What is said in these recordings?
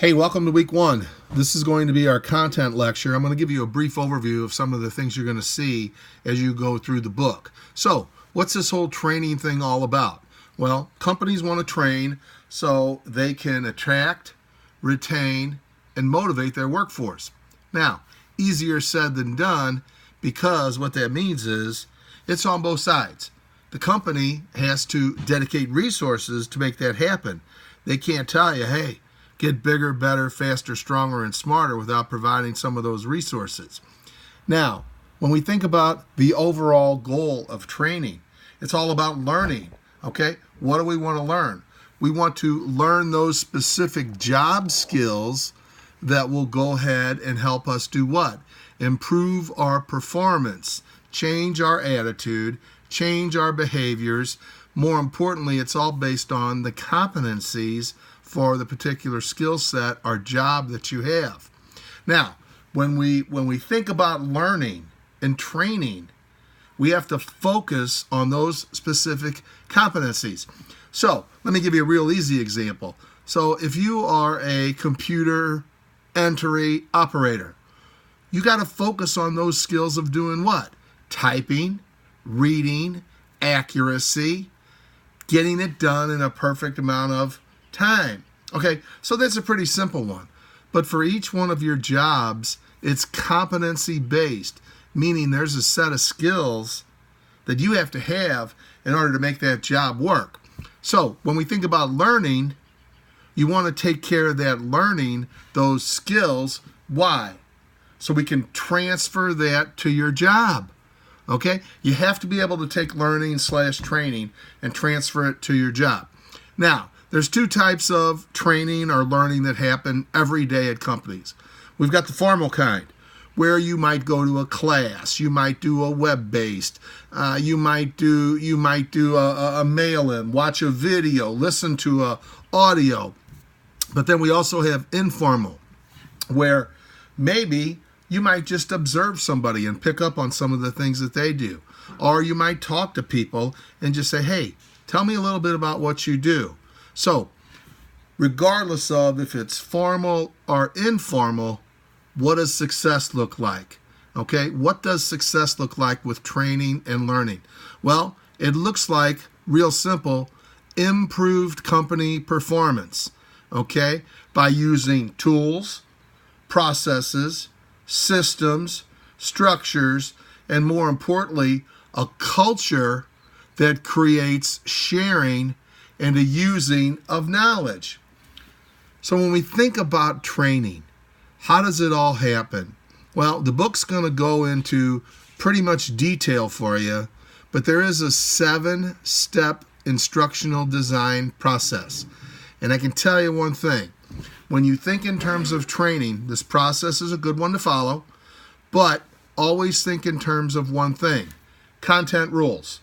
Hey, welcome to week one. This is going to be our content lecture. I'm going to give you a brief overview of some of the things you're going to see as you go through the book. So, what's this whole training thing all about? Well, companies want to train so they can attract, retain, and motivate their workforce. Now, easier said than done, because what that means is it's on both sides. The company has to dedicate resources to make that happen. They can't tell you, hey, get bigger, better, faster, stronger, and smarter without providing some of those resources. Now, when we think about the overall goal of training, it's all about learning, okay? What do we want to learn? We want to learn those specific job skills that will go ahead and help us do what? Improve our performance, change our attitude, change our behaviors. More importantly, it's all based on the competencies for the particular skill set or job that you have. Now, when we think about learning and training, we have to focus on those specific competencies. So, let me give you a real easy example. So, if you are a computer entry operator, you got to focus on those skills of doing what? Typing, reading, accuracy, getting it done in a perfect amount of time. Okay, so that's a pretty simple one. But for each one of your jobs, it's competency based, meaning there's a set of skills that you have to have in order to make that job work. So when we think about learning, you want to take care of that learning, those skills. Why? So we can transfer that to your job. Okay? You have to be able to take learning/training and transfer it to your job. Now, there's two types of training or learning that happen every day at companies. We've got the formal kind, where you might go to a class, you might do a web-based, you might do a mail-in, watch a video, listen to a audio. But then we also have informal, where maybe you might just observe somebody and pick up on some of the things that they do. Or you might talk to people and just say, hey, tell me a little bit about what you do. So, regardless of if it's formal or informal, what does success look like? Okay, what does success look like with training and learning? Well, it looks like, real simple, improved company performance, okay, by using tools, processes, systems, structures, and more importantly, a culture that creates sharing and a using of knowledge. So when we think about training, how does it all happen? Well, the book's going to go into pretty much detail for you, but there is a 7-step instructional design process. And I can tell you one thing. When you think in terms of training, this process is a good one to follow, but always think in terms of one thing: content rules.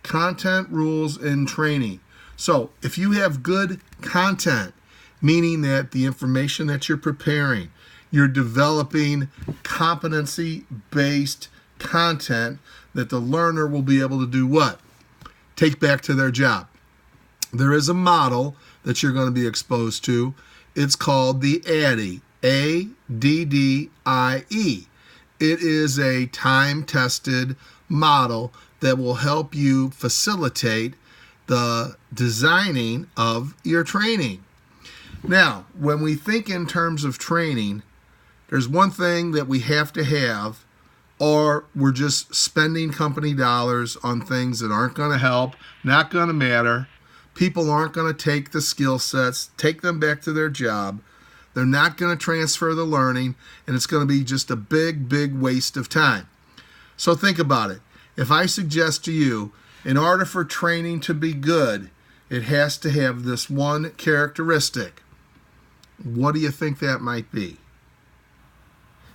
Content rules in training. So if you have good content, meaning that the information that you're preparing, you're developing competency-based content that the learner will be able to do what? Take back to their job. There is a model that you're going to be exposed to. It's called the ADDIE, ADDIE. It is a time-tested model that will help you facilitate the designing of your training. Now, when we think in terms of training, there's one thing that we have to have, or we're just spending company dollars on things that aren't going to help, not going to matter. People aren't going to take the skill sets, take them back to their job. They're not going to transfer the learning, and it's going to be just a big, big waste of time. So think about it. If I suggest to you, in order for training to be good, it has to have this one characteristic, what do you think that might be?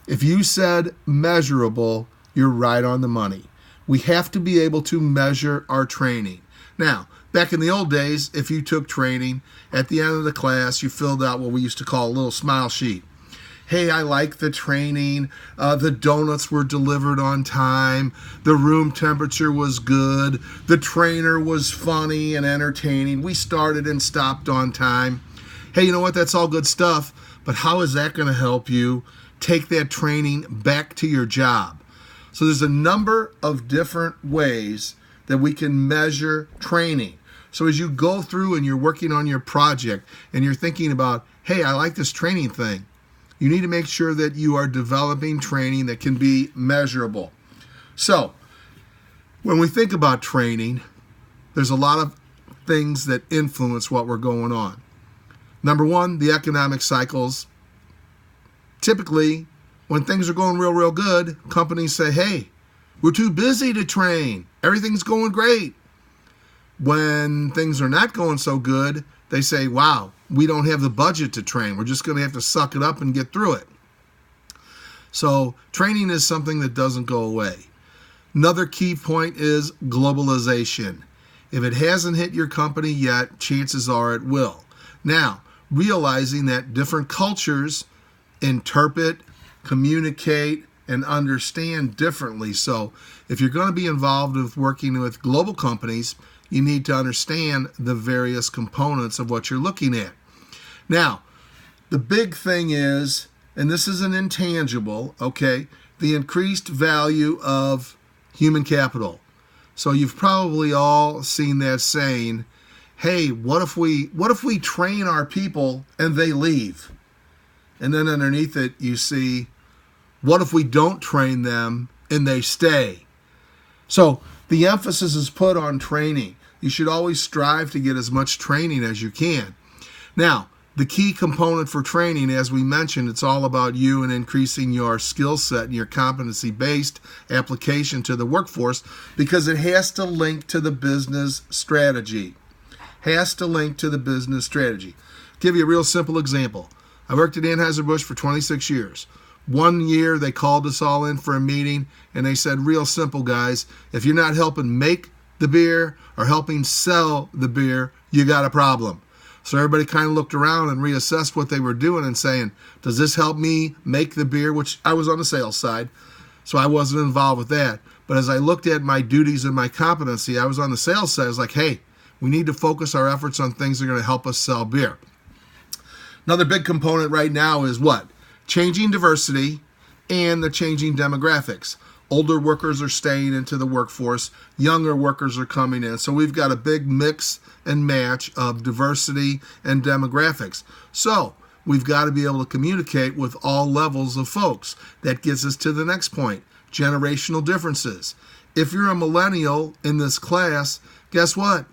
If you said measurable, you're right on the money. We have to be able to measure our training. Now, back in the old days, if you took training, at the end of the class, you filled out what we used to call a little smile sheet. Hey, I like the training, the donuts were delivered on time, the room temperature was good, the trainer was funny and entertaining, we started and stopped on time. Hey, you know what, that's all good stuff, but how is that going to help you take that training back to your job? So there's a number of different ways that we can measure training. So as you go through and you're working on your project and you're thinking about, hey, I like this training thing, you need to make sure that you are developing training that can be measurable. So when we think about training, there's a lot of things that influence what we're going on. Number one, the economic cycles. Typically, when things are going real good, companies say, hey, we're too busy to train. Everything's going great. When things are not going so good, they say, wow, we don't have the budget to train. We're just going to have to suck it up and get through it. So training is something that doesn't go away. Another key point is globalization. If it hasn't hit your company yet, chances are it will. Now, realizing that different cultures interpret, communicate, and understand differently. So if you're going to be involved with working with global companies, you need to understand the various components of what you're looking at. Now, the big thing is, and this is an intangible, okay, the increased value of human capital. So you've probably all seen that saying, hey, what if we train our people and they leave? And then underneath it you see, what if we don't train them and they stay? So the emphasis is put on training. You should always strive to get as much training as you can. Now, the key component for training, as we mentioned, it's all about you and increasing your skill set and your competency-based application to the workforce, because it has to link to the business strategy. Has to link to the business strategy. I'll give you a real simple example. I worked at Anheuser-Busch for 26 years. One year they called us all in for a meeting and they said, real simple, guys, if you're not helping make the beer or helping sell the beer, you got a problem. So everybody kind of looked around and reassessed what they were doing and saying, does this help me make the beer? Which I was on the sales side, so I wasn't involved with that. But as I looked at my duties and my competency, I was on the sales side. I was like, hey, we need to focus our efforts on things that are going to help us sell beer. Another big component right now is what? Changing diversity and the changing demographics. Older workers are staying into the workforce. Younger workers are coming in. So we've got a big mix and match of diversity and demographics. So we've got to be able to communicate with all levels of folks. That gets us to the next point, generational differences. If you're a millennial in this class, guess what?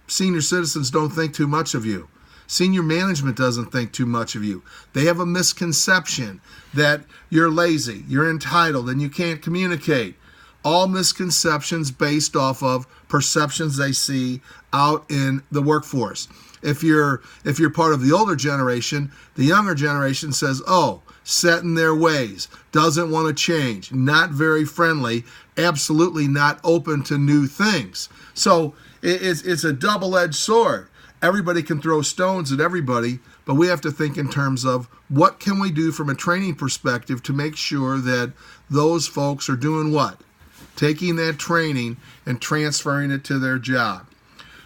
Senior citizens don't think too much of you. Senior management doesn't think too much of you. They have a misconception that you're lazy, you're entitled, and you can't communicate. All misconceptions based off of perceptions they see out in the workforce. If you're part of the older generation, the younger generation says, oh, set in their ways, doesn't want to change, not very friendly, absolutely not open to new things. So it's a double-edged sword. Everybody can throw stones at everybody, but we have to think in terms of what can we do from a training perspective to make sure that those folks are doing what? Taking that training and transferring it to their job.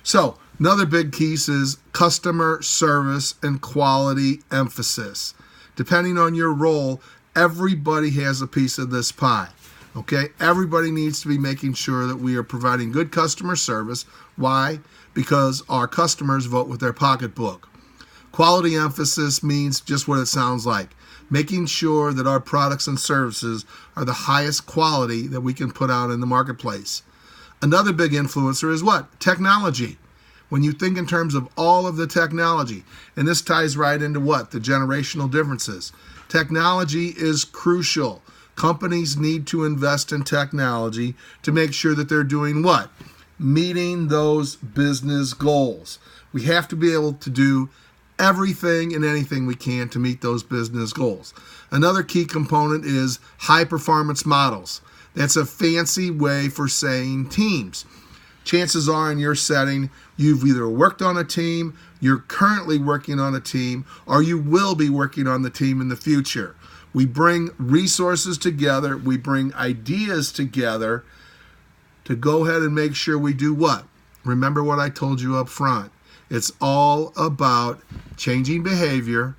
So another big piece is customer service and quality emphasis. Depending on your role, everybody has a piece of this pie. Okay, everybody needs to be making sure that we are providing good customer service. Why? Because our customers vote with their pocketbook. Quality emphasis means just what it sounds like. Making sure that our products and services are the highest quality that we can put out in the marketplace. Another big influencer is what? Technology. When you think in terms of all of the technology, and this ties right into what? The generational differences. Technology is crucial. Companies need to invest in technology to make sure that they're doing what? Meeting those business goals. We have to be able to do everything and anything we can to meet those business goals. Another key component is high performance models. That's a fancy way for saying teams. Chances are in your setting, you've either worked on a team, you're currently working on a team, or you will be working on the team in the future. We bring resources together, we bring ideas together to go ahead and make sure we do what? Remember what I told you up front. It's all about changing behavior,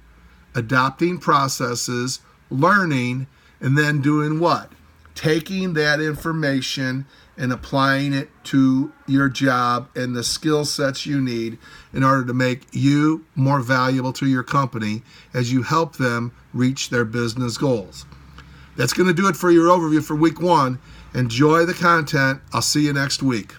adopting processes, learning, and then doing what? Taking that information and applying it to your job and the skill sets you need in order to make you more valuable to your company as you help them reach their business goals. That's going to do it for your overview for week 1. Enjoy the content. I'll see you next week.